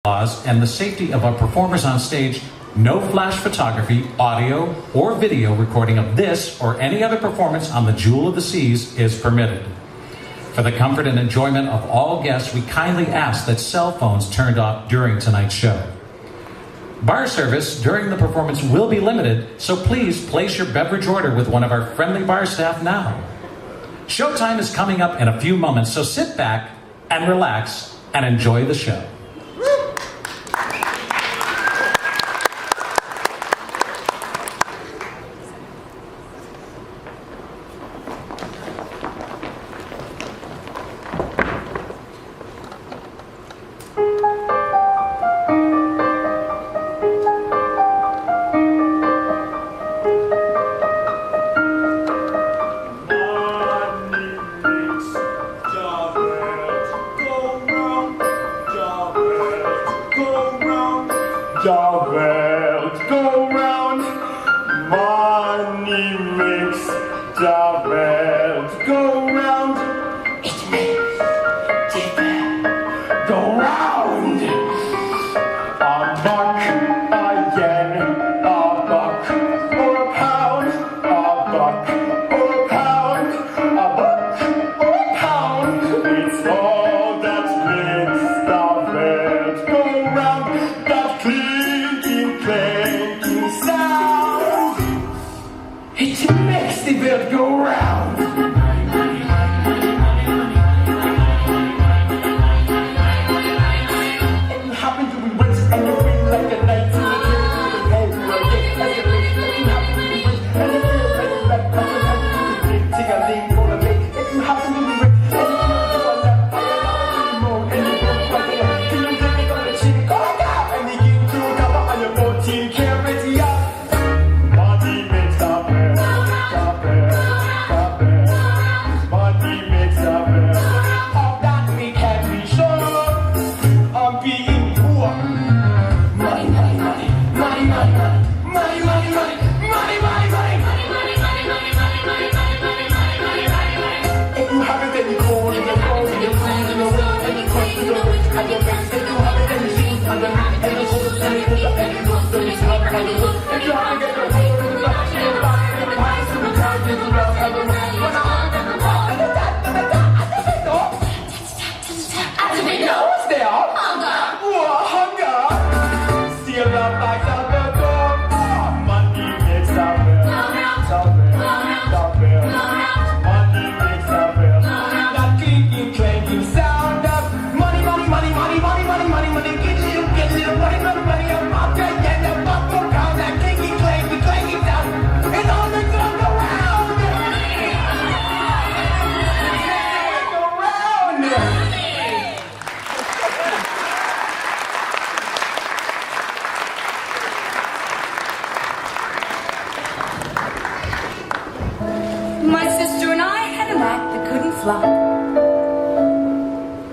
laws and the safety of our performers on stage, no flash photography, audio, or video recording of this or any other performance on the Jewel of the Seas is permitted. For the comfort and enjoyment of all guests, we kindly ask that cell phones turned off during tonight's show. Bar service during the performance will be limited, so please place your beverage order with one of our friendly bar staff now. Showtime is coming up in a few moments, so sit back and relax and enjoy the show.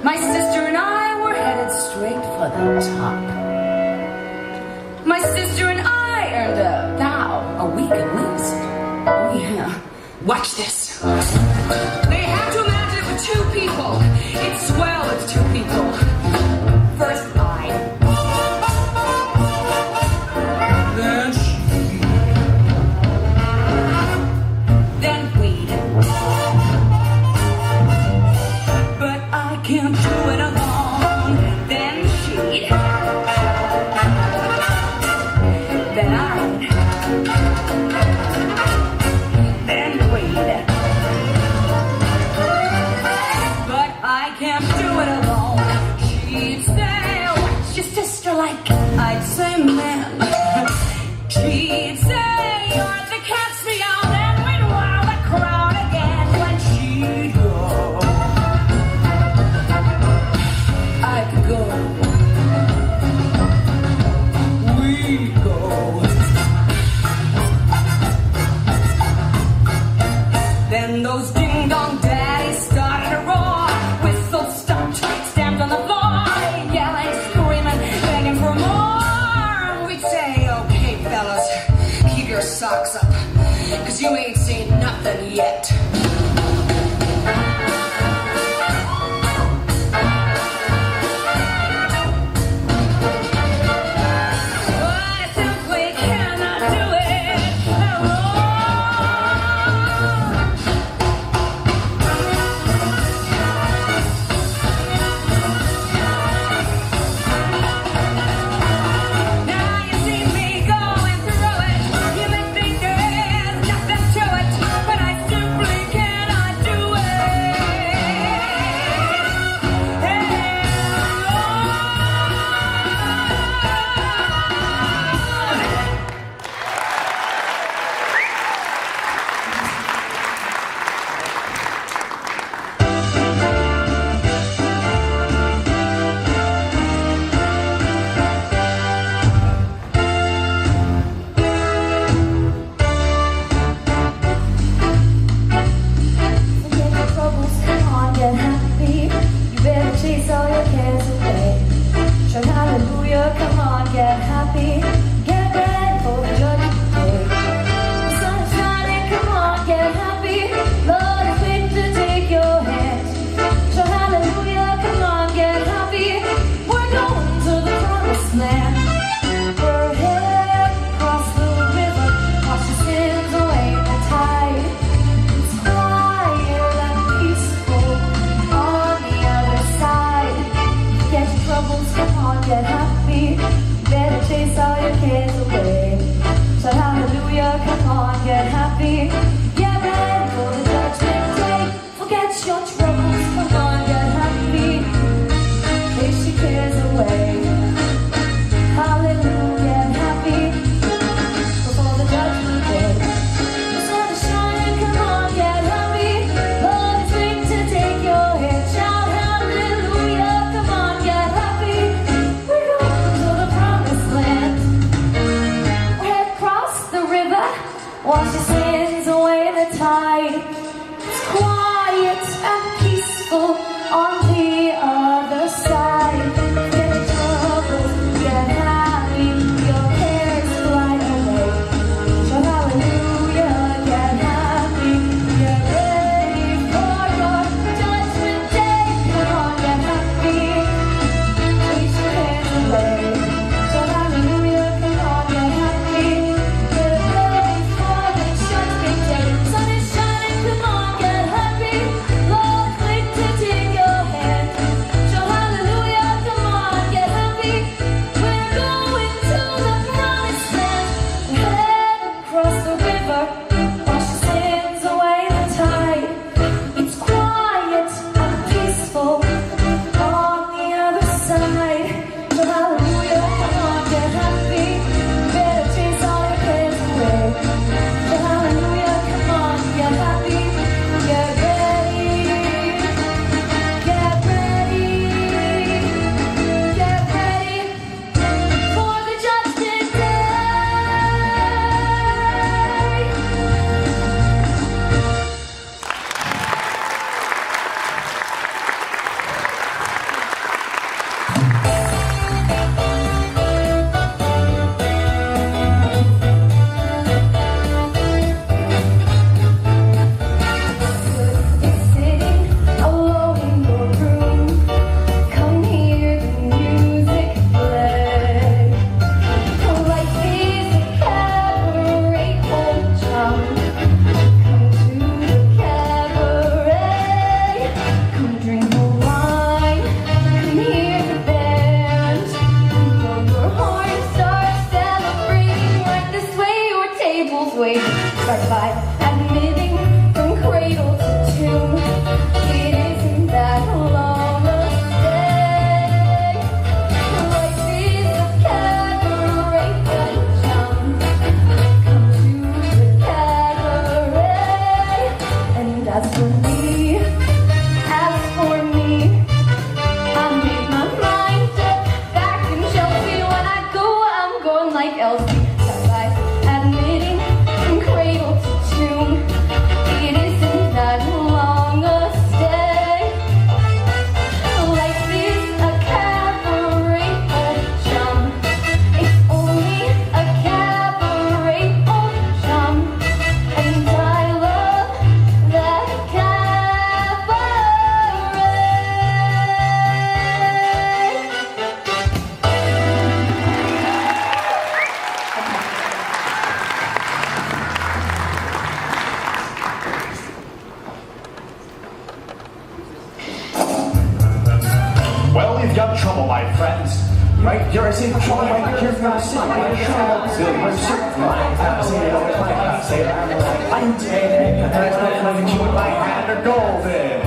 My sister and I were headed straight for the top. My sister and I earned a week at least. Oh yeah. Watch this. They have to imagine it with two people. It's swell, it's two people. First I. Then she. Then we. But I can't do it alone. Then she. Then I. Then wait. But I can't do it alone. She'd say, what's your sister like? I'd say, man. She'd say, you're the cat's meow. Then we'd wow the crowd again when she'd go. I'd go. We'd go. Then those ding-dong daddies started to roar. Whistles stopped, stamped on the floor, yelling, screaming, begging for more. Right here I say patrol, right here from the city. Right here I'm certain I'm taking in my hand are golden.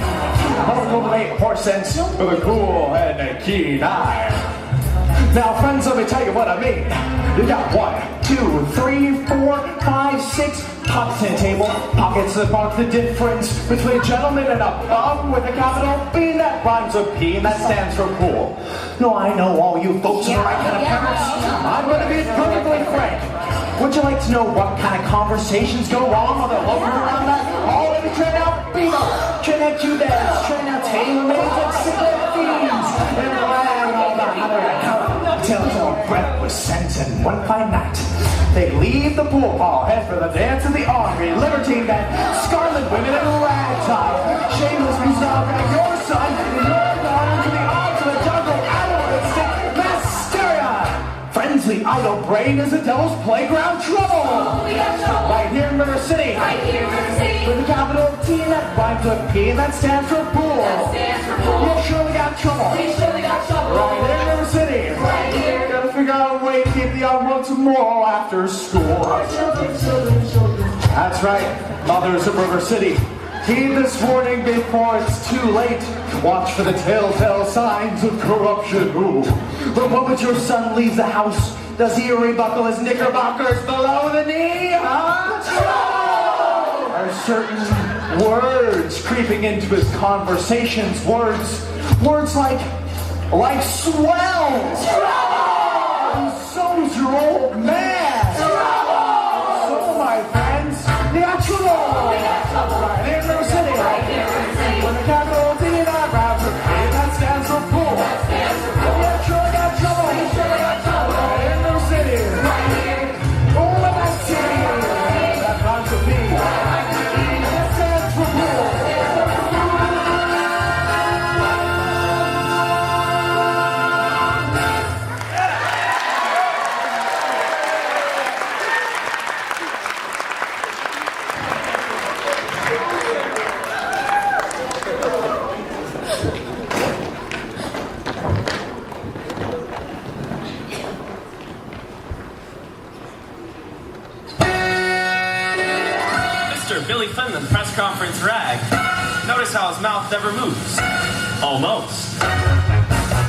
I'm a 8 cents with a cool and a keen eye. Now, friends, let me tell you what I mean. You got 1, 2, 3, 4, 5, 6 pockets in a table. Pockets that mark the difference between a gentleman and a bum with a capital B that rhymes with P and that stands for pool. No, I know all you folks are the right kind of parents. I'm going to be perfectly frank. Would you like to know what kind of conversations go wrong while they're loafing around that hall? Let me train out Beano, train out Judas, train out tailor-made and cigarette fiends, and rag all the other till the breath was sent, and one fine night they leave the pool hall, head for the dance of the ornery, libertine men, scarlet women, and ragtime. Shameless music, I'll grab your son and your daughter to the arms of the jungle animal instinct, Mysteria. Friendly idle brain is the devil's playground trouble. Oh, we got trouble. Right here in River City. Right here in River City. With a capital T that rhymes with P and that stands for pool. That stands for pool. You surely got trouble. We surely got trouble. Right here in River City. Right here. Gotta figure out a way to keep the young ones tomorrow after school. That's right, mothers of River City. Heed this warning before it's too late. Watch for the telltale signs of corruption. Ooh. The moment your son leaves the house, does he rebuckle his knickerbockers below the knee? Huh? Are certain words creeping into his conversations? Words like swell. So's your old man. So, my friends, you got trouble. Right here in River City. With the capital D and I grab the P, that stands for pool. Yeah, sure got trouble. Right here in River City. Oh, that T, that rhymes with P. That stands for pool. Billy Finland, press conference rag. Notice how his mouth never moves. Almost.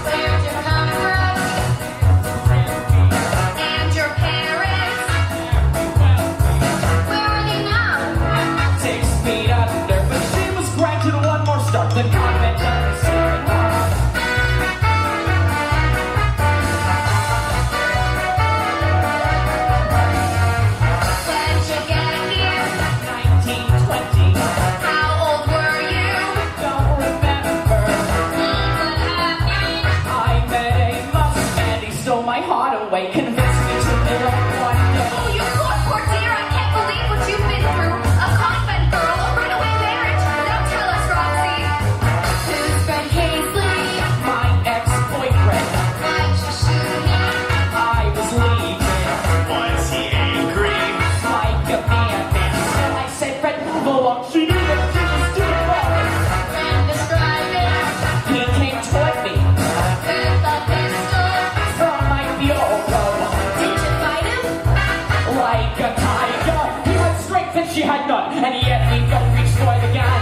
Where'd you come from? And your parents? Where are they now? 6 feet under, but she was granted one more start. The convent of the Sacred Heart. When'd you get here? 1920. How old were you? Don't remember. What happened? I met a Muscat. He stole my heart away, convinced me to live one day. Oh, you poor dear. I can't believe what you've been through. A convent girl, a runaway marriage. Now tell us, Roxy. Who's Fred Paisley? My ex-boyfriend. Why'd you shoot him? I was leaving Was he angry? like a madman. So I said, Fred, move along. She knew that she was doing wrong. Then describe it. He came toward me With a pistol. from my bureau. Did you fight him? Like a tiger, he had strength and she had none, and yet we both reached for the gun.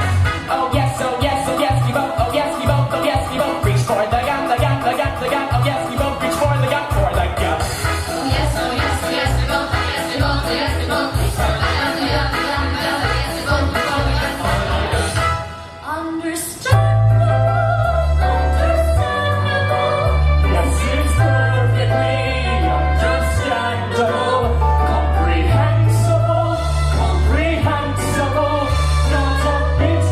Oh yes, oh yes, oh yes, we both, oh yes, we both, oh yes, we both reached for the gun, the gun, the gun, the gun. Oh yes, we both reached for the gun, for the gun. Oh yes, we both, yes, we both, yes, we both. Understandable. Yes, it's perfectly understandable, comprehensible, comprehensible. Not a bit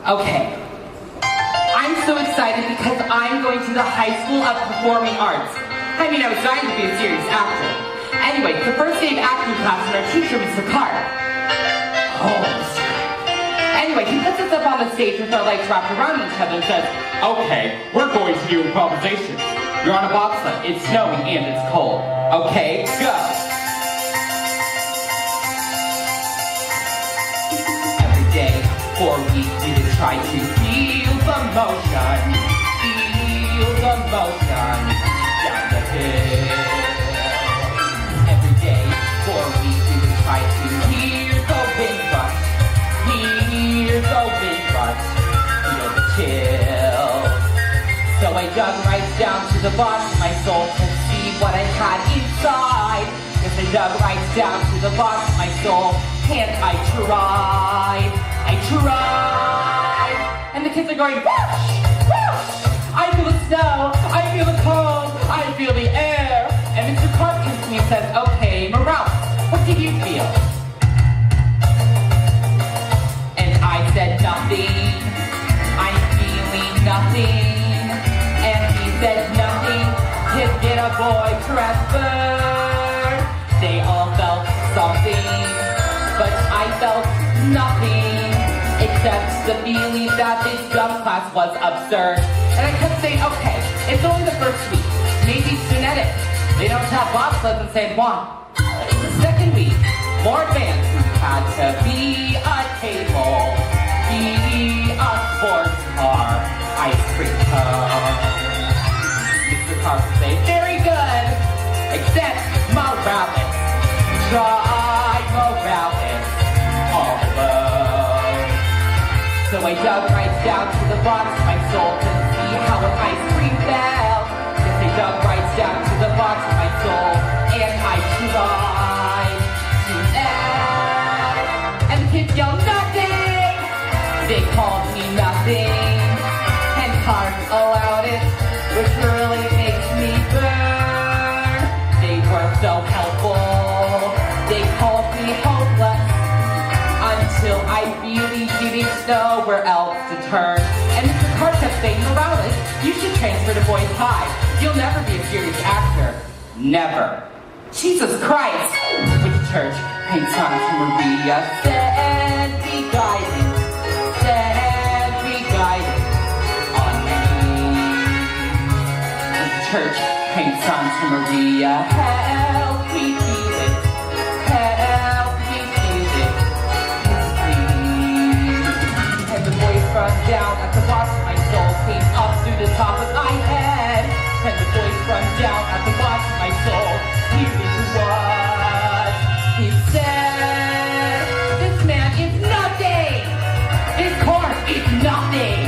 Okay. I'm so excited because I'm going to the High School of Performing Arts. I mean, I was dying to be a serious actor. Anyway, the first day of acting class and our teacher, Mr. Carr. Anyway, he puts us up on the stage with our legs wrapped around each other and says, okay, we're going to do improvisations. You're on a bobsled, it's snowing and it's cold. Okay, go. Every day, for weeks, we would try to feel the motion. Feel the motion down the hill. Every day, for weeks, we would try to hear the wind rush. Hear the wind rush. Feel the chill. So I dug right down to the bottom of my soul to see what I had inside. Yes, I dug right down to the bottom of my soul, and I tried. And the kids are going, whoosh, whoosh. I feel the snow, I feel the cold, I feel the air. And Mr. Clark comes to me and says, okay, Morales, what do you feel? And I said, nothing, I'm feeling nothing. And he said, nothing, kids get a boy transferred. They all felt something, but I felt nothing. Except the feeling that this dumb class was absurd. And I kept saying, okay, it's only the first week. Maybe it's genetic. They don't have bobsleds in San Juan. The second week, more advanced, had to be a table, be a sports car, ice cream cone. Mr. Carr would say, very good, except Morales. Try Morales all alone. So I dug right down to the bottom of my soul to see how an ice cream felt. Yes, I dug right down to the bottom of my soul, and I tried to act. And the kids yelled, nothing! They called me nothing, and Clark allowed it, which really makes me burn. They were so helpful, they called me hopeless, until I really didn't know where else to turn. And Mr. Carr kept saying, Morales, you should transfer to Boys High. You'll never be a serious actor. Never. Jesus Christ! Which church paints Santa Maria? Send me guidance. Send me guidance on me. Which church paints Santa Maria? Help me feel it. Help me feel it. And the voice from down at the bottom of my soul came up through the top of my head. And the voice from down at the bottom of my soul, here it was. He said, this man is nothing. This corn is nothing.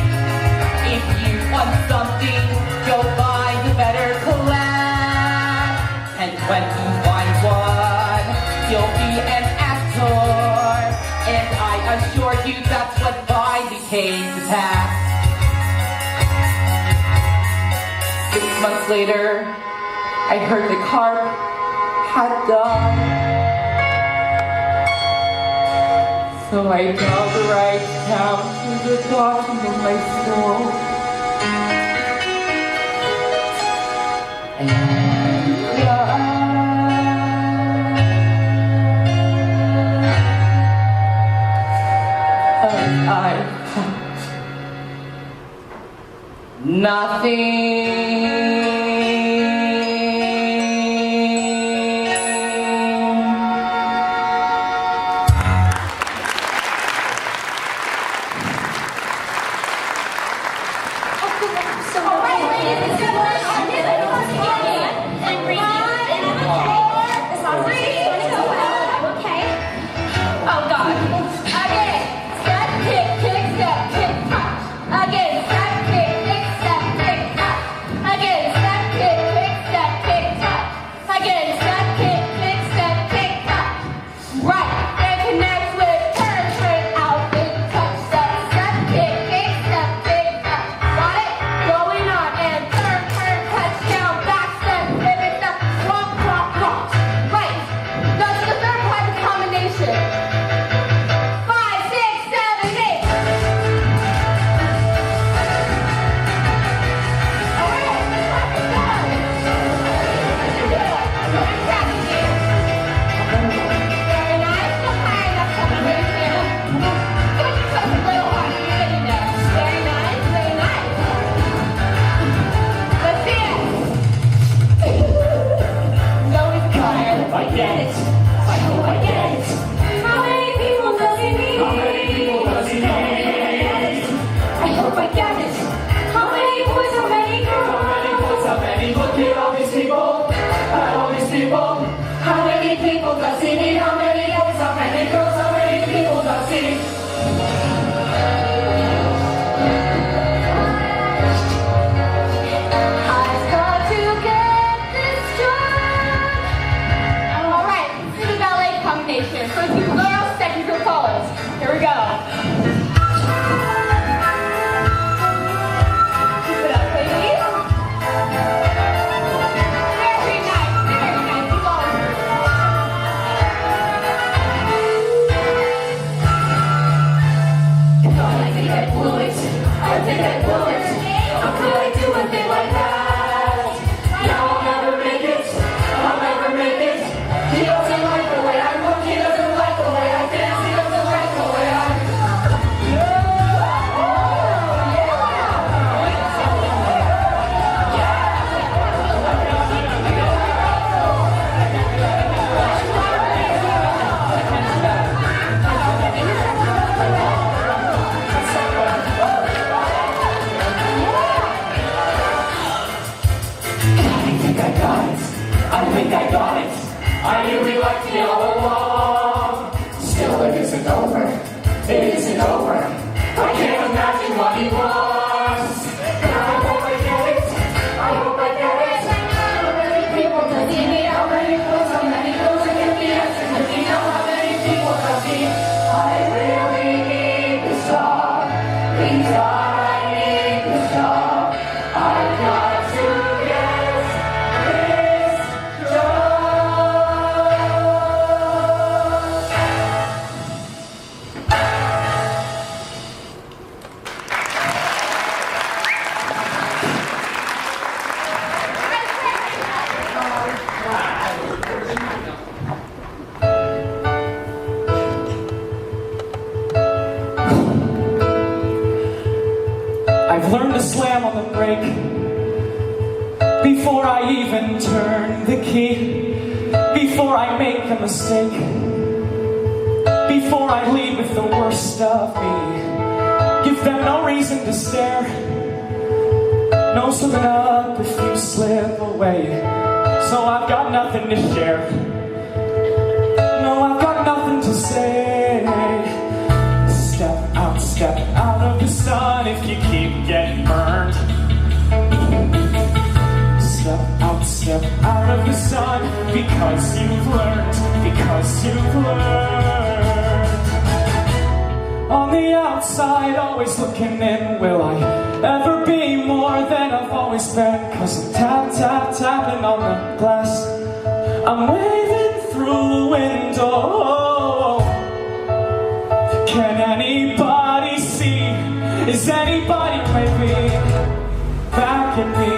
If you want something, go buy the better class. And when you find one, you'll be an actor. And I assure you that's what finally came to pass. 6 months later, I heard the carp had died. So I dug right down to the bottom of my soul. And cried. And I nothing. see me? How many boys, how many girls, how many people don't see me? I've got to get this done. Alright, this is a ballet combination. First group girls, second group follows. Here we go. Keep it up, ladies. Very nice, very nice. Keep going. I think I blew it. I think I blew it. How could I do a thing like that? Now I'll never make it. I'll never make it. He doesn't like the way I look. He doesn't like the way I dance. He doesn't like the way I. I think I got it. I knew he liked me all along. Still, it isn't over. It isn't over. I can't imagine what he wants. But I hope I get it. I hope I get it. How many people does he need? How many clothes? How many clothes? I get the answer. Does he know how many people does he? I really need to stop. Please, I need to stop. I've got to get this done. I've learned to slam on the brake before I even turn the key, before I make a mistake, before I lead with the worst of me. Give them no reason to stare, no slipping up if you slip away. So I've got nothing to share, no, I've got nothing to say. Step out of the sun if you keep getting burned. Step out of the sun because you've learned. On the outside, always looking in, will I ever be more than I've always been? Cause I'm tapping on the glass, I'm waving through the window. Can anybody see? Is anybody maybe back at me?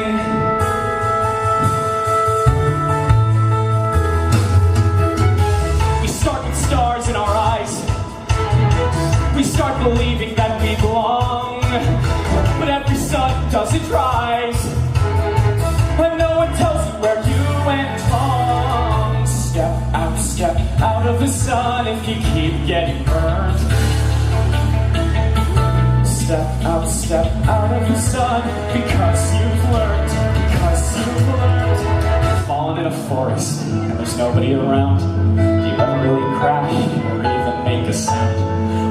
We start with stars in our eyes. We start believing that we belong. But every sun doesn't rise, and no one tells you where you went wrong. Step out of the sun if you keep getting burned. Step out of the sun because you've learned. You've fallen in a forest and there's nobody around. Do you ever really crash or even make a sound?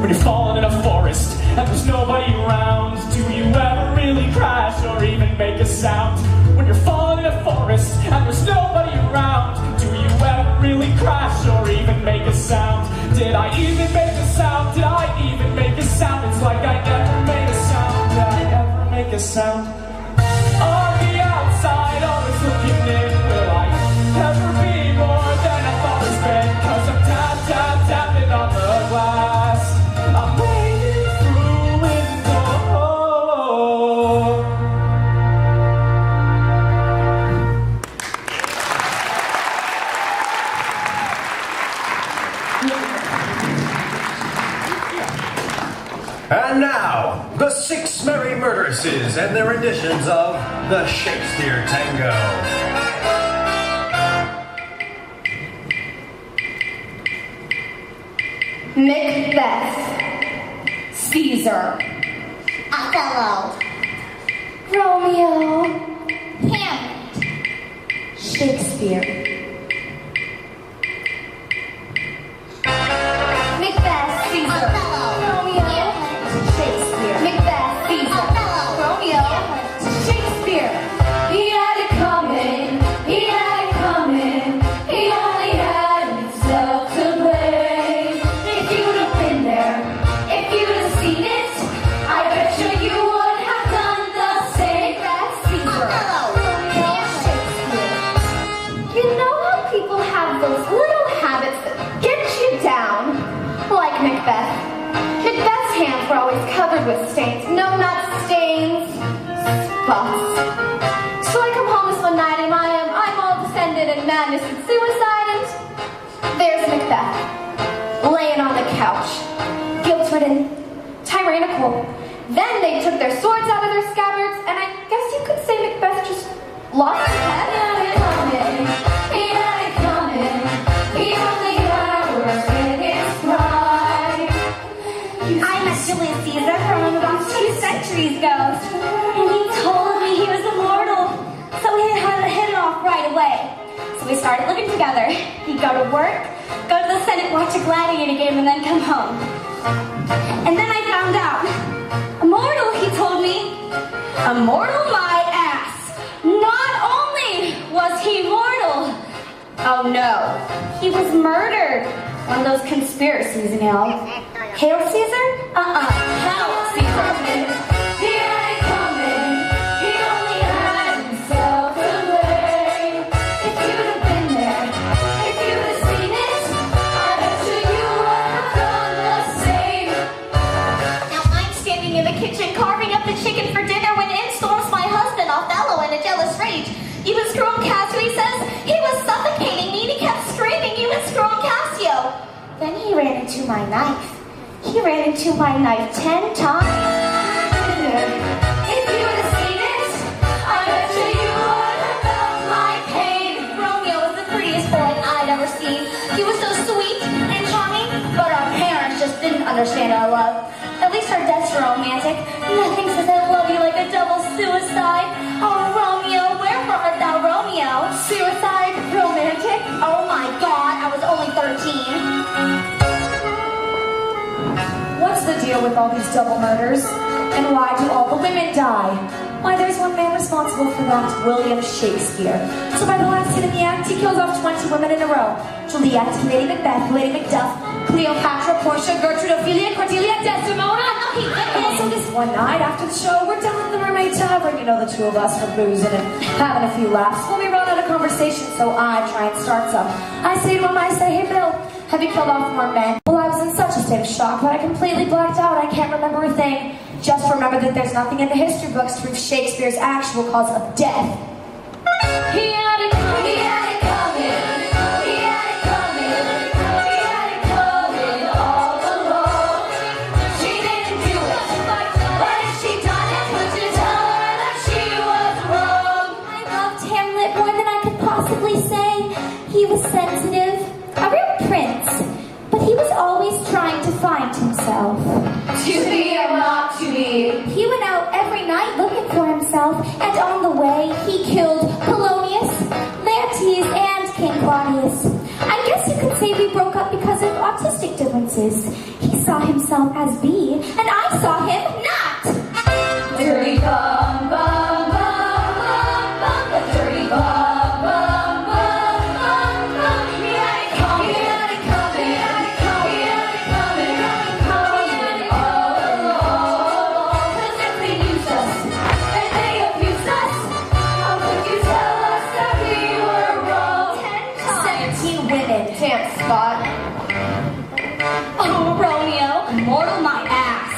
When you're falling in a forest and there's nobody around, do you ever really crash or even make a sound? When you're falling in a forest and there's nobody around, do you ever really crash or even make a sound? Did I even make a sound? Did I even make a sound? It's like I never made a sound. Did I ever make a sound? On the outside, always looking in, will I ever be more than I've always been? Cause I'm tapping on the glass, I'm waiting through a window. And now, the Six Merry Murderesses and their renditions of the Shakespeare Tango. Macbeth, Caesar, Othello, Romeo, Hamlet, Shakespeare. with stains. No, not stains. Spots. So I come home this one night and I'm all descended in madness and suicide, and there's Macbeth laying on the couch, guilt-ridden, tyrannical. Then they took their swords out of their scabbards, and I guess you could say Macbeth just lost his head. I met Julius Caesar from about 2 centuries ago, and he told me he was immortal, so we had to hit it off right away. So we started living together. He'd go to work, go to the Senate, watch a gladiator game, and then come home. And then I found out, immortal, he told me, immortal my ass. Not only was he mortal, oh no, he was murdered. One of those conspiracies, you know. Hail Caesar? Hail Caesar. Here I come in. He only had himself to blame. If you'd have been there, if you'd have seen it, I bet you would have done the same. Now I'm standing in the kitchen carving up the chicken for dinner when in storms my husband, Othello, in a jealous rage. You was screw Cassio, he says. He was suffocating me and he kept screaming, you was screw Cassio. Then he ran into my knife. He ran into my knife 10 times. If you would have seen it, I bet you would have felt my pain. Romeo was the prettiest boy I'd ever seen. He was so sweet and charming, but our parents just didn't understand our love. At least our deaths are romantic. Nothing says I love you like a double suicide. Oh, Romeo, wherefore art thou, Romeo? Suicide? Romantic? Oh my God, I was only 13. What's the deal with all these double murders? And why do all the women die? Why, there's one man responsible for that, William Shakespeare. So by the last scene in the act, he kills off 20 women in a row. Juliet, Lady Macbeth, Lady Macduff, Cleopatra, Portia, Gertrude, Ophelia, Cordelia, Desdemona. And so this one night after the show, we're down at the Mermaid Tavern. You know, the two of us were boozing and having a few laughs. When we run out of conversation, so I try and start some. I say to him, hey Bill, have you killed off more men? Well, I was in such a state of shock that I completely blacked out. I can't remember a thing. Just remember that there's nothing in the history books to prove Shakespeare's actual cause of death. He had it coming. He had it coming. He had it coming. He had it coming all along. She didn't do it. But if she done it, would you tell her that she was wrong? I loved Hamlet more than I could possibly say. He was sensitive, a real prince, but he was always trying to find himself. To be or not to be. He went out every night looking for himself, and on the way, he killed Polonius, Laertes, and King Claudius. I guess you could say we broke up because of autistic differences. He saw himself as B, and I saw him not. Dirty bum, bum, bum, bum, bum, the dirty bum, bum, bum, bum, bum. He had it coming, he had it coming, he had it coming, he had it coming, coming all along. 'Cause if they used us, and they abused us, how could you tell us that we were wrong? 17 women. Can't spot. Oh, Romeo, immortal my ass.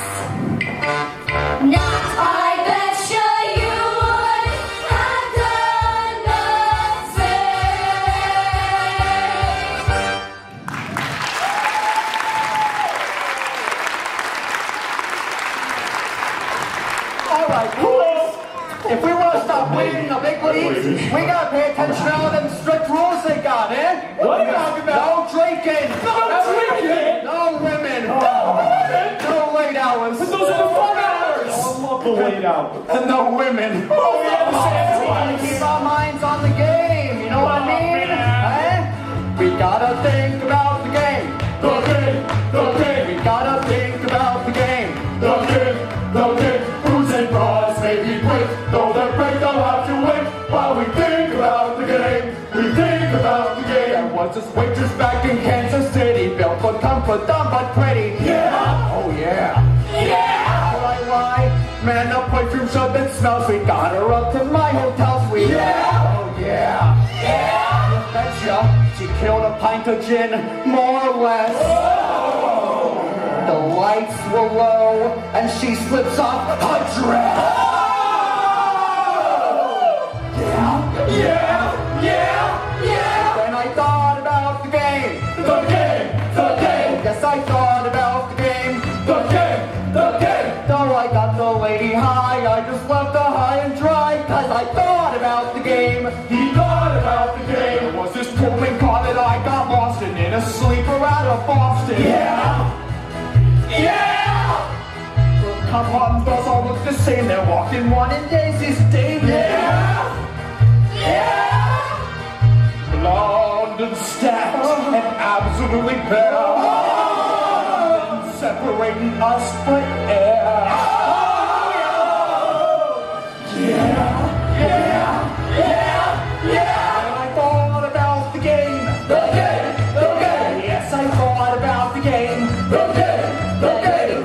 Not I betcha you would have done the All right, boys. If we want to stop bleeding the big leagues, we got to pay attention to all them strict rules they got, eh? What are you talking about? No drinking. No drinking? No women. No late hours. But those are the fun hours! Oh, I love the late hours. And no women. Oh, yeah, the same We gotta keep our minds on the game, you know what I mean? Eh? We gotta think about the game. The game, the game, We gotta think about the game. the game, the game. Who's and bras may be quick, though they're quick, they'll have to wait. While we think about the game, we think about the game. There was this waitress back in Kansas City, built for comfort, dumb but pretty. Yeah! Oh yeah. Yeah! Right. Man, the perfume sure that smells. We got her up to my hotel suite. Yeah! Oh yeah. Yeah! You betcha. She killed a pint of gin, more or less. the lights were low, and she slips off her dress. Then I thought about the game. Yes, I thought about the game. Though I got the lady high, I just left her high and dry, cause I thought about the game. He thought about the game. It was this Pullman car that I got lost in a sleeper out of Boston. The compounders all look the same. They're walking one and Daisy's David. Blonde and stacked and absolutely bare. Separating us but air. And I thought about the game. Yes, I thought about the game.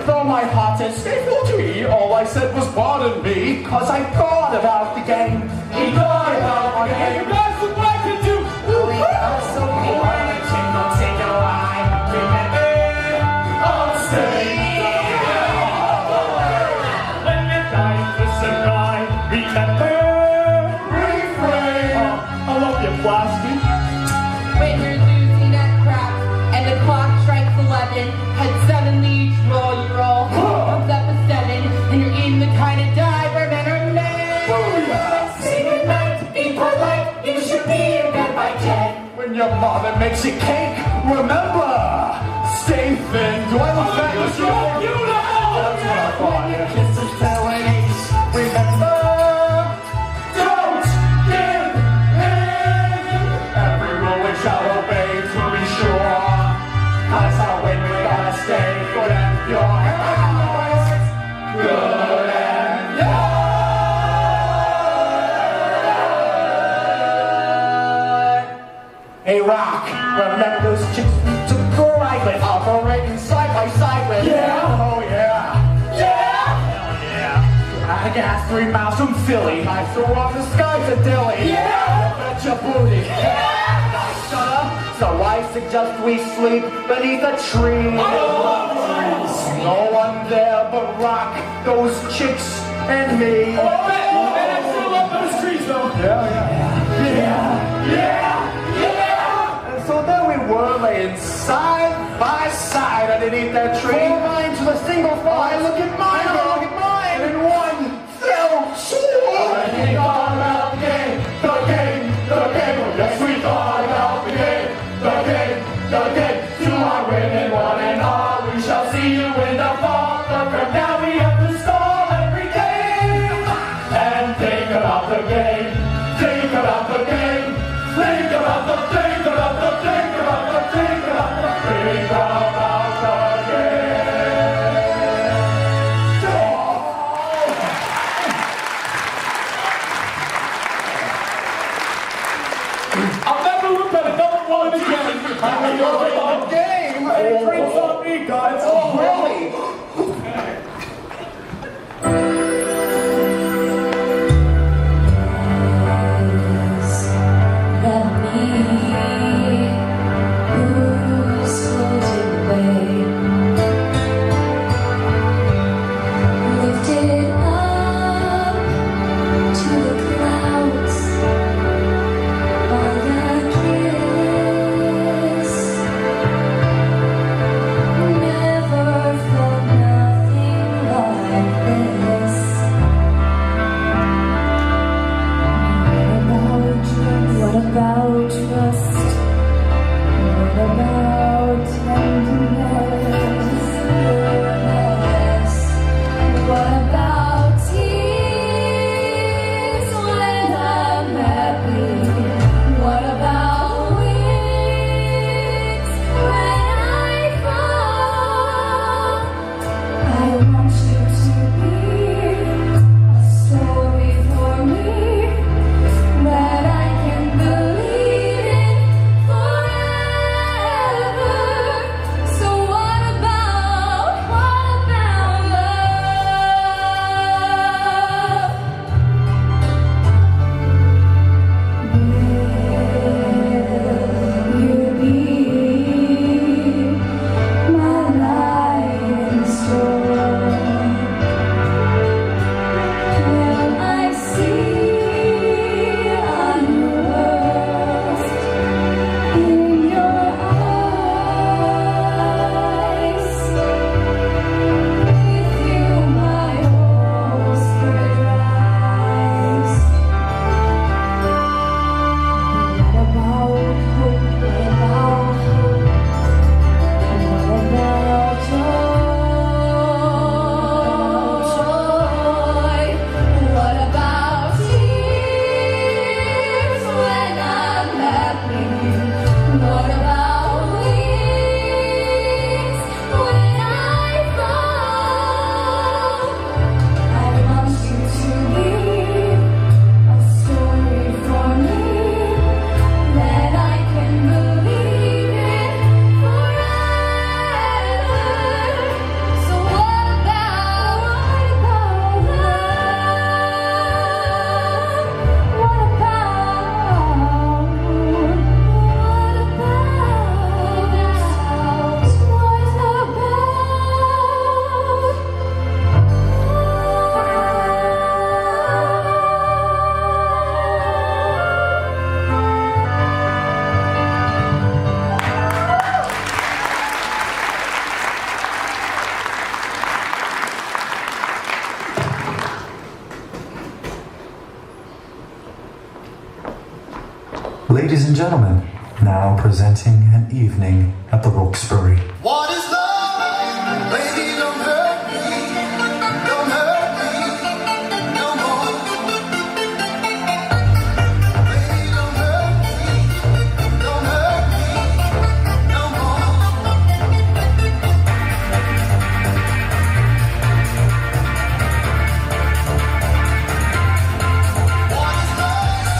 Though my heart said stay full to me, all I said was pardon me, cause I thought about the game. He thought about the game. You guys look like it too. Remember, I'll stay. When the time for surprise, remember, refrain. I love you, Plasty. When you're losing at craps and the clock strikes 11, and suddenly each roll you roll comes up a 7, and you're in the kind of dive where men are men. Say goodnight, be polite, you should be in bed by 10. When your mother makes you cake, remember, stay thin. Do I look fat this year? That's what I thought. When your kisses tell an ace, remember, Don't give in. every rule we shall obey to be sure. Cause our win we gotta stay good and pure. Good and pure. Hey Rock, remember those chicks we took a ride with, operating side by side with? Oh yeah. I gas 3 miles from Philly. I threw off the skies of Dilly. Bet your booty. Nice shut up. So I suggest we sleep beneath a tree. No one there but Rock, those chicks, and me. And I still love those trees though. And so there we were, laying side by side underneath that tree. 4 lines with a single fly. Look at mine, look at mine. And one fell short. We thought about the game. Yes, we thought about the game. To our winning one and all, we shall see you in the fall. But from now we have to stall every game and think about the game. Think about the game. Think about the game. I'll never look at another one again. I love the game. Ladies and gentlemen, now presenting an evening at the Roxbury. What is love? Baby, don't hurt me. Don't hurt me no more. Baby, don't hurt me. Don't hurt me no more. What is love?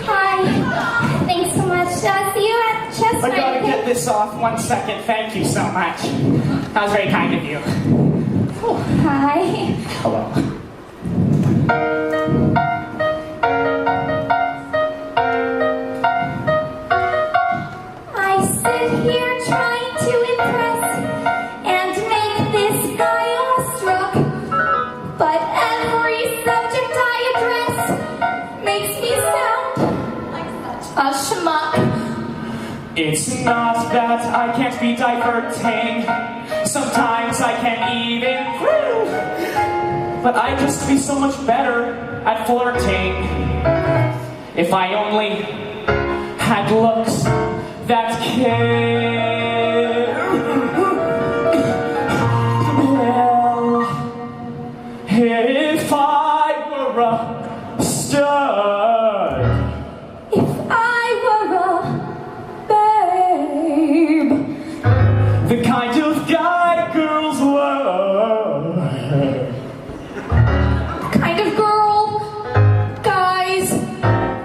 Hi. Thanks so much. See you at chess I night. gotta get this off 1 second. Thank you so much. That was very kind of you. Hi. Hello. I sit here trying to impress and make this guy awestruck, but every subject I address makes me sound like such a schmuck. It's not that I can't be diverting. Sometimes I can't even thrill. But I'd just be so much better at flirting if I only had looks that care. Well, if I were a stud, If I were a babe, the kind of guy girls love. kind of girl guys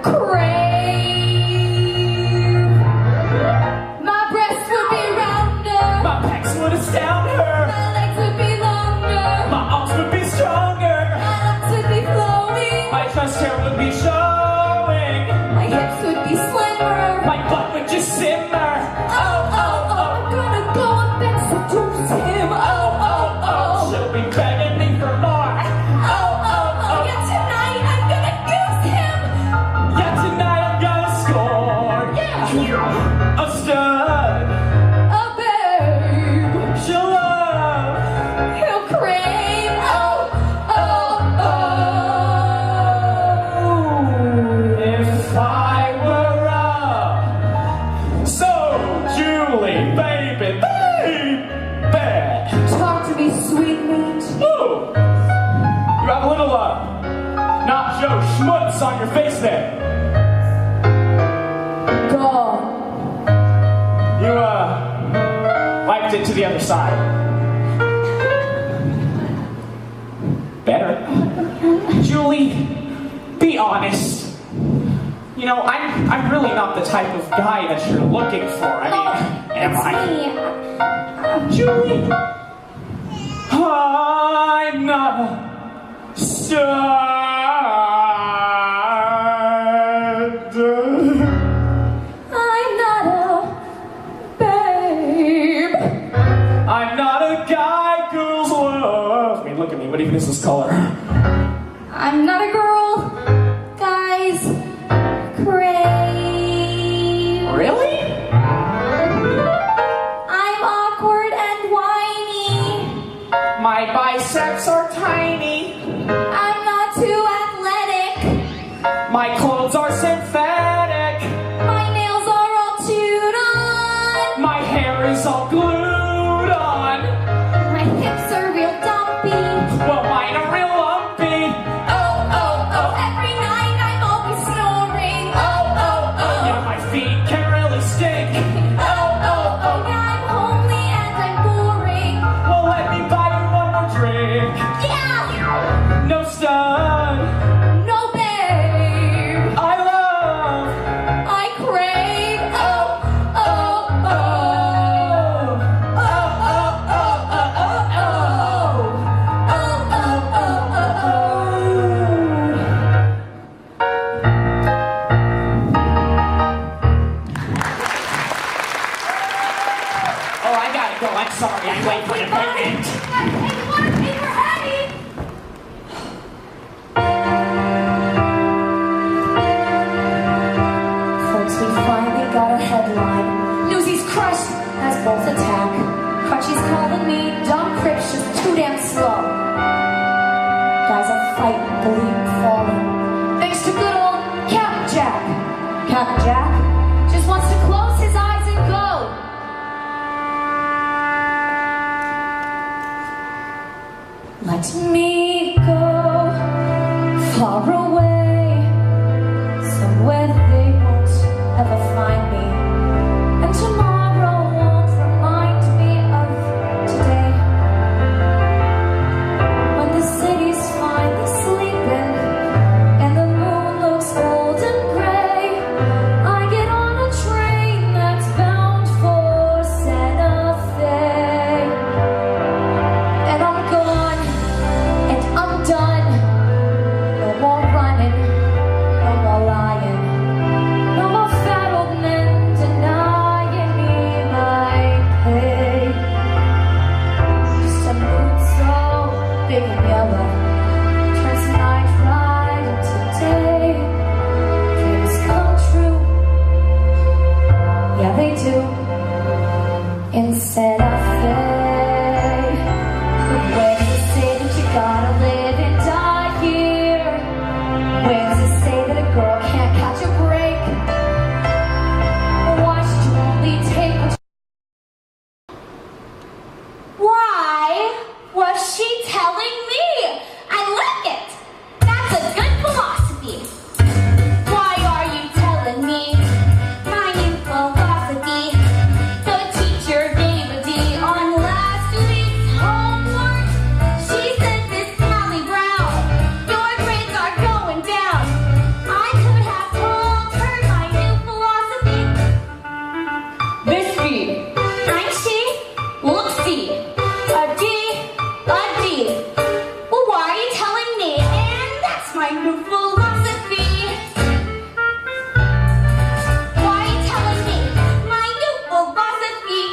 crave. My breasts would be rounder, My pecs would astound her. my legs would be longer, My arms would be stronger. my lungs would be flowing, My chest hair would be showing. my hips would be slimmer. My butt would just simmer. Oh, oh, oh, I'm gonna go up and seduce him. Oh, oh, oh. She'll be begging me for more. Oh, oh, oh, yeah, tonight I'm gonna goose him. Yeah, tonight I'm gonna score. Yeah. A stud. A babe. Joe Schmutz on your face there. Go. You, wiped it to the other side. Better. Julie, be honest. You know, I'm really not the type of guy that you're looking for. I mean, am I? Me. Julie, I'm not a stud. I'm not a babe. I'm not a guy girls love. I mean, look at me. What even is this color? I'm not a girl. Guys, crave. Really? I'm awkward and whiny. My biceps are tiny. I'm not too athletic. My clothes are synthetic. My nails are all chewed on. My hair is all glued on. My hips are real dumpy. Well, mine are real lumpy. Oh, every night I'm always snoring. You know, my feet can really stink. Yeah, I'm homely and I'm boring. Well, let me buy you one more drink. Yeah, No stud. no babe. I love. I crave. Oh, I gotta go. I'm sorry. I'm late for an appointment. Folks, we finally got a headline. Newsies crushed as both attack. Crutchy's calling me dumb crips just too damn slow. Guys are fighting, believing, falling. Thanks to good old Captain Jack. Captain Jack just wants to close his eyes and go. Let me go far away, somewhere they won't ever find me, and tomorrow won't remind me of today. When the city's finally sleeping and the moon looks old and gray, I get on a train that's bound for Santa Fe. And I'm gone, and I'm done. No more running, no more lying, no more fat old men denying me my pay. Just a mood so big and yellow turns night right into day. Dreams come true, yeah they do. In Santa Fe. Where does it say that you gotta live and die here? Where does it say that a girl can't catch a break? Why should you only take what Why was she telling me? I like it. That's a good philosophy. Why are you telling me my new philosophy? The teacher gave a D on last week's homework. She said, Miss Sally Brown, your grades are going down. I could have told her my new philosophy. Miss B, I'm she, look see, a D, a D. Well, why are you telling me? And that's my new philosophy. Why are you telling me my new philosophy?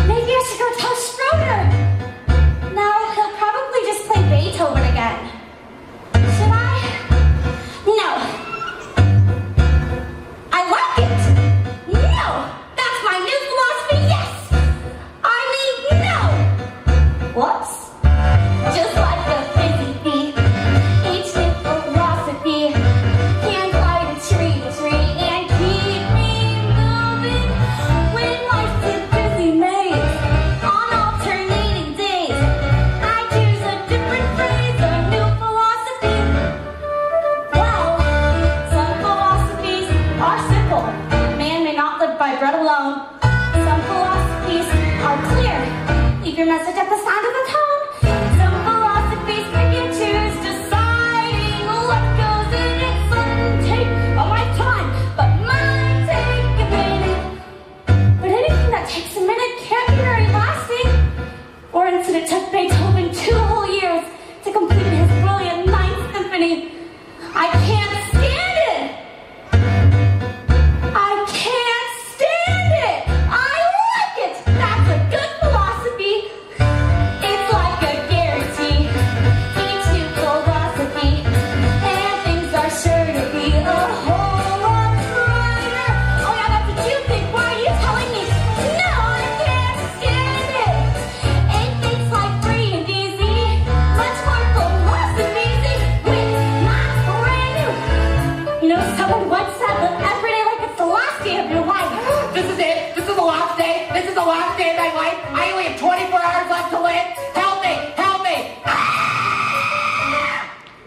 Maybe I should go tell Schroeder. Now he'll probably just play Beethoven again. Should I? No. I like it. No. That's my new philosophy. Yes. I mean, no. Whoops. Just like the fizzy bee, each new philosophy it! Help me! Help me!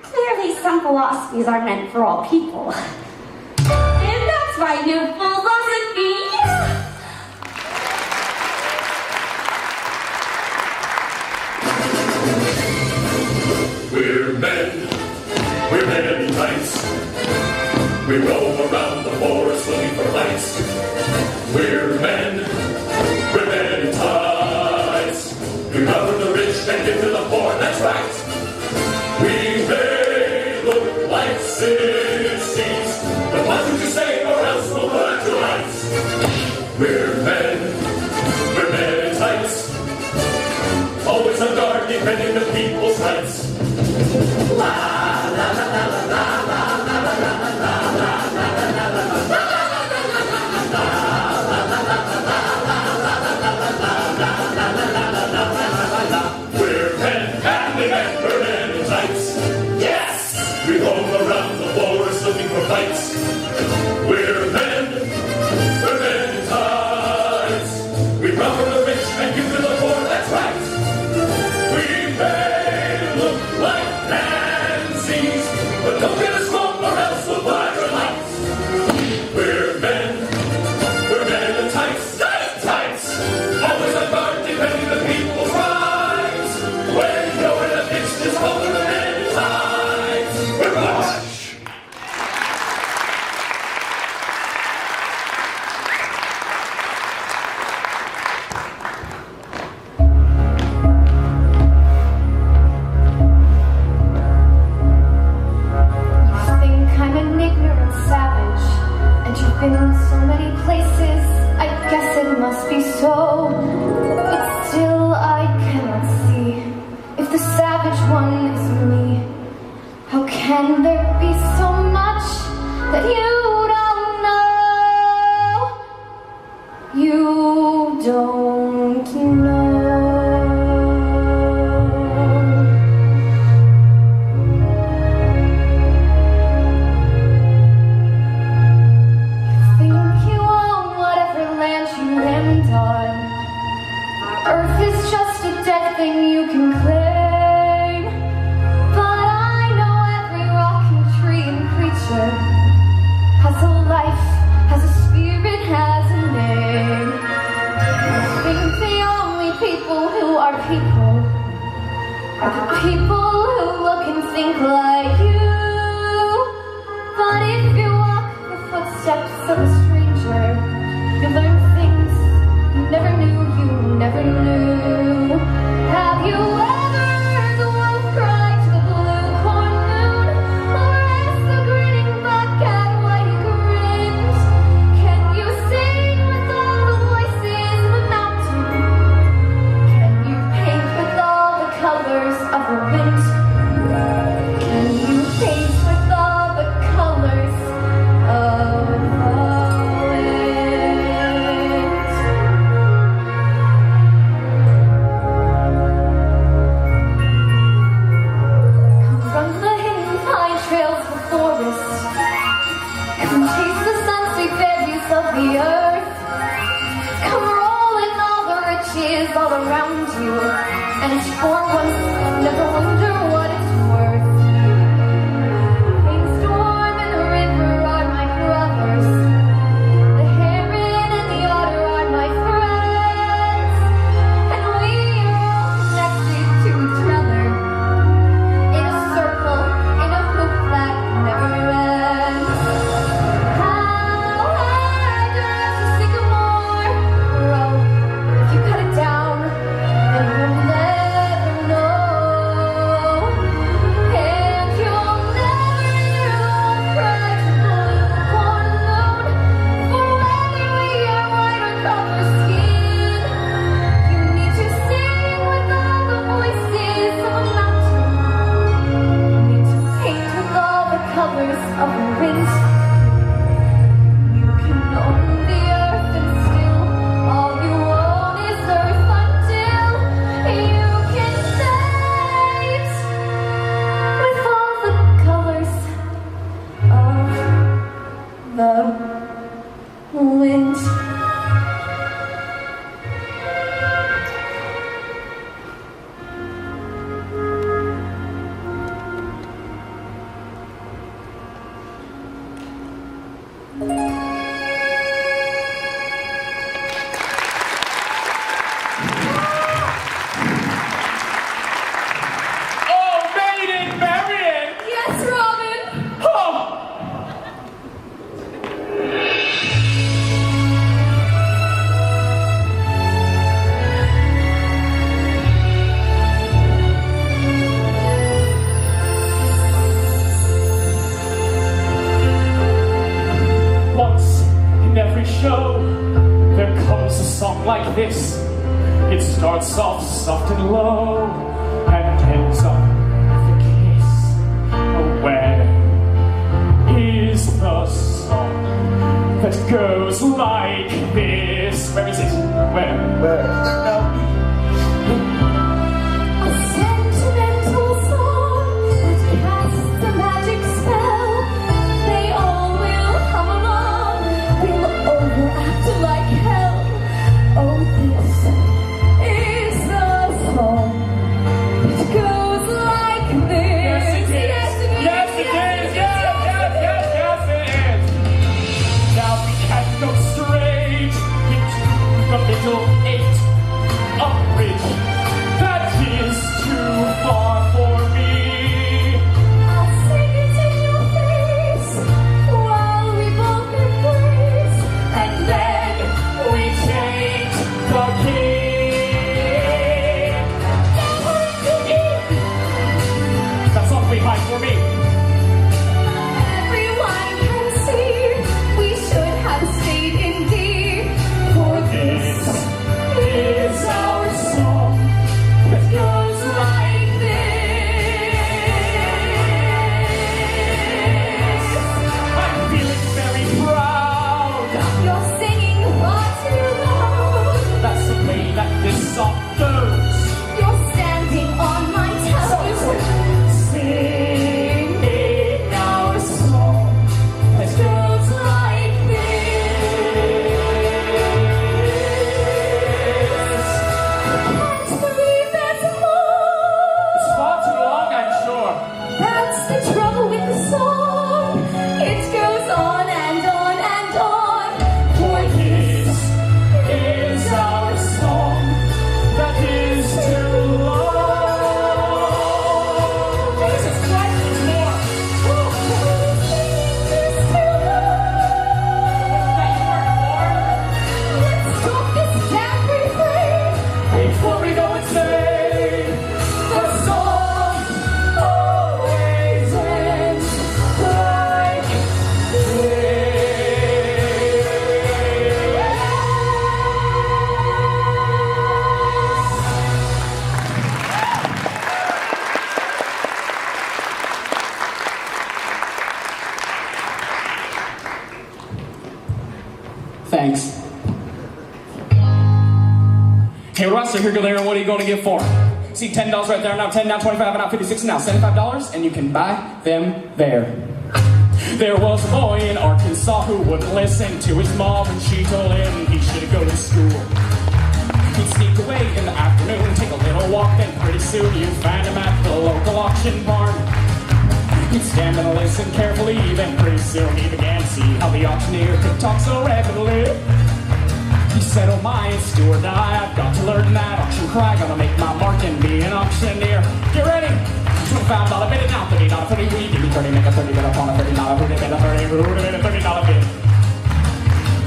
Clearly, some philosophies are meant for all people. And that's my new philosophy. We're men in tights. We roam around the forest looking for lights. We're men in tights. We cover the rich and give to the poor, that's right. We may look like sissies, but watch what you say or else we'll put out your lights. We're men in tights. Always on guard, defending the people's rights. We're men, manly men, we're men in tights. Yes! We roam around the forest looking for fights. We're men in tights. We rob from the rich and give to the poor, that's right. We may look like pansies, but don't get us wrong or else we'll buy your lights. We're men in tights, tights. Always on guard, defending the people's rights. When you're in a pinch, just hold the men in tights. We're much. Been so many places, I guess it must be so. But still I cannot see if the savage one is me. How can there be so much that you don't know? You don't know. Earth is just a dead thing you can claim. But I know every rock and tree and creature has a life, has a spirit, has a name. I think the only people who are people are the people who look and think like you. But if you walk the footsteps of a stranger, you learn things you never knew, you never knew. Have you ever heard the wolf cry to the blue corn moon? Or asked the grinning bobcat why he grinned? Can you sing with all the voices of a mountain? Can you paint with all the colors of the wind? Can you paint with all the colors of the wind? like this. It starts off soft and low and ends up with a kiss. Where is the song that goes like this? Where is it? Where? A sentimental song that casts a magic spell. They all will come along, will overact like hell. Oh, this is the song that goes like this. Yes, it is. Yes, it is. Yes, it is. Now we can go straight into the middle eight. A bridge that is too far for me. I'll sing it in your face while we both embrace, And then we take the key. That's all behind for me. everyone can see we should have stayed in D. For this Is our song that goes like this. I'm feeling very proud. you're singing far too loud. That's the way that this song goes. You're standing on my toes. Singing our song that goes like this. Can't believe there's more. It's far too long, I'm sure. That's the trouble with the song. It goes on and on and on. For This is our song that is too long. Jesus Christ, there's more. Let's stop this damn refrain. Before we go insane, the song always ends like Thanks. Hey, Russ, here, go there, and what are you going to get for 'em? See $10 right there, now 10, now 25, now 56, now $75, and you can buy them there. There was a boy in Arkansas who wouldn't listen to his mom when she told him he should go to school. He'd sneak away in the afternoon, take a little walk, then pretty soon you'd find him at the local auction barn. He'd stand and listen carefully, then pretty soon he began to see how the auctioneer could talk so rapidly. He said, oh my, it's do or die, I've got to learn that auction cry, gonna make my mark and be an auctioneer. Get ready! $25 bid, now $30 for the week, give me 30, make a 30 bid upon a $30 bid, bid a 30, who would have been a $30 bid?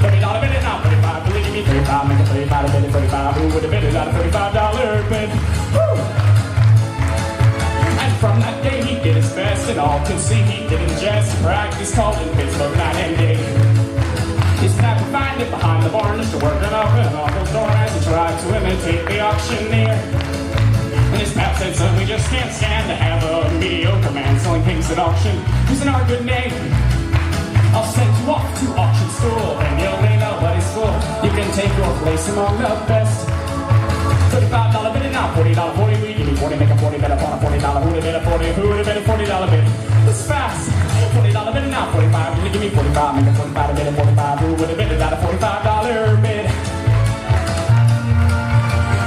$30 bid, now 35, believe me, 35, make a 35 bid, 35, who would have bid it out a $35 bid? Woo! And from that day he did his best, and all could see he didn't just practice called in Pittsburgh night and day. His dad would find it behind the barn, just working up an uncle's door as he tried to imitate the auctioneer. And his pap said, son, we just can't stand to have a mediocre man selling things at auction. Using our good name, I'll send you off to auction school, and you'll be nobody's fool. You can take your place among the best. $35 bid, now $40, 40, we give me 40, make a 40 bid upon a $40, who would have been a 40, who would have been a $40 bid? It's fast. $40 bid, now 45, you give me 45, make a 45 bid, a 45, who would have bid it out a $45 bid?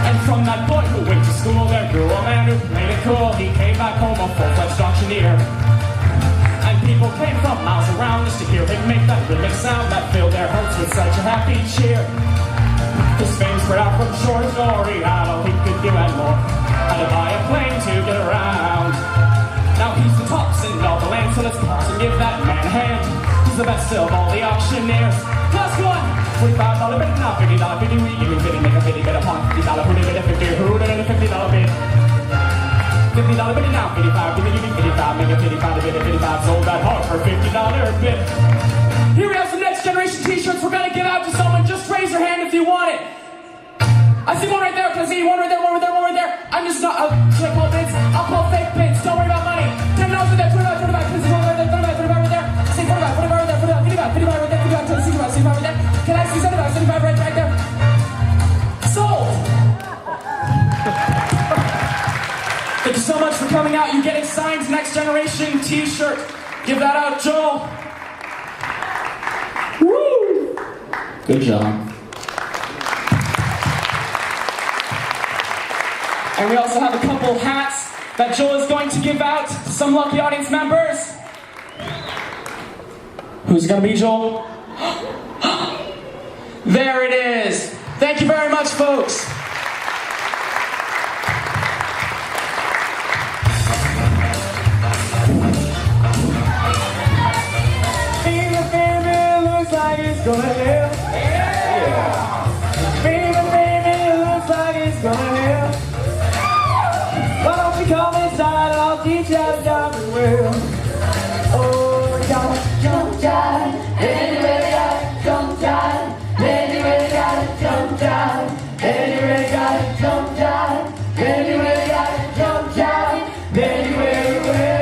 And from that boy who went to school, there grew a man who played it cool. He came back home a full-fledged auctioneer. And people came from miles around just to hear him make that rhythmic sound that filled their hearts with such a happy cheer. His fame spread out from shore to shore, he had all he could do and more. Had to buy a plane to get around. Now he's the tops in all the land, so let's pause and give that man a hand. He's the best of all the auctioneers. Last one! $45 bid, now $50 bid, we give me 50, make a 50 bid upon $50, who did it a 50, who did it a $50 bid? $50 bid, now 55, give me 55, make a 55 bid, a 55, sold that hard for $50 bid. Here we have some Next Generation t-shirts we're gonna give out to someone, just raise your hand if you want it. see, one right there, one right there, one right there. I'm just not, should I pull bids? I'll pull fake bids, don't worry about money. $10 right there, 25, 25, please, 25 right there, 25 right there. Say 45, 45 right there, 45, 55 right there, 55, 65, 65 right there. Can I see 75, 75 right there? Sold! Thank you so much for coming out. You're getting signed Next Generation t-shirt. Give that out, Joel. Woo! Good job. And we also have a couple hats that Joel is going to give out to some lucky audience members. Who's it gonna be, Joel? There it is. Thank you very much, folks. Baby, looks like it's gonna live. Yeah. Baby, looks like it's gonna live. Why don't you come inside and I'll teach you how to jump and well. Oh, jump, jive, and you really gotta jump, jive, and you really gotta jump, jive, and you really gotta jump, jive, and you really gotta jump, jive, then you really will.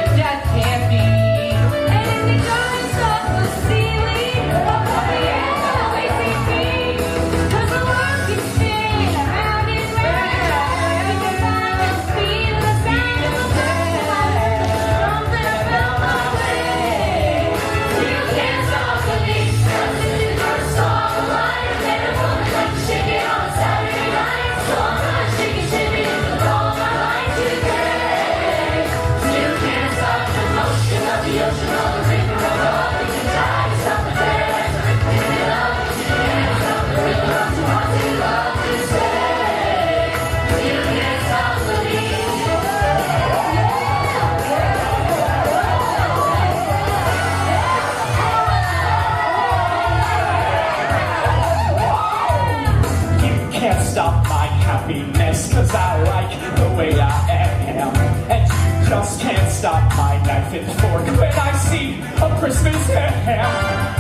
Just can't be. And if you don't stop the ceiling, happiness, cause I like the way I am. And you just can't stop my knife and fork when I see a Christmas ham.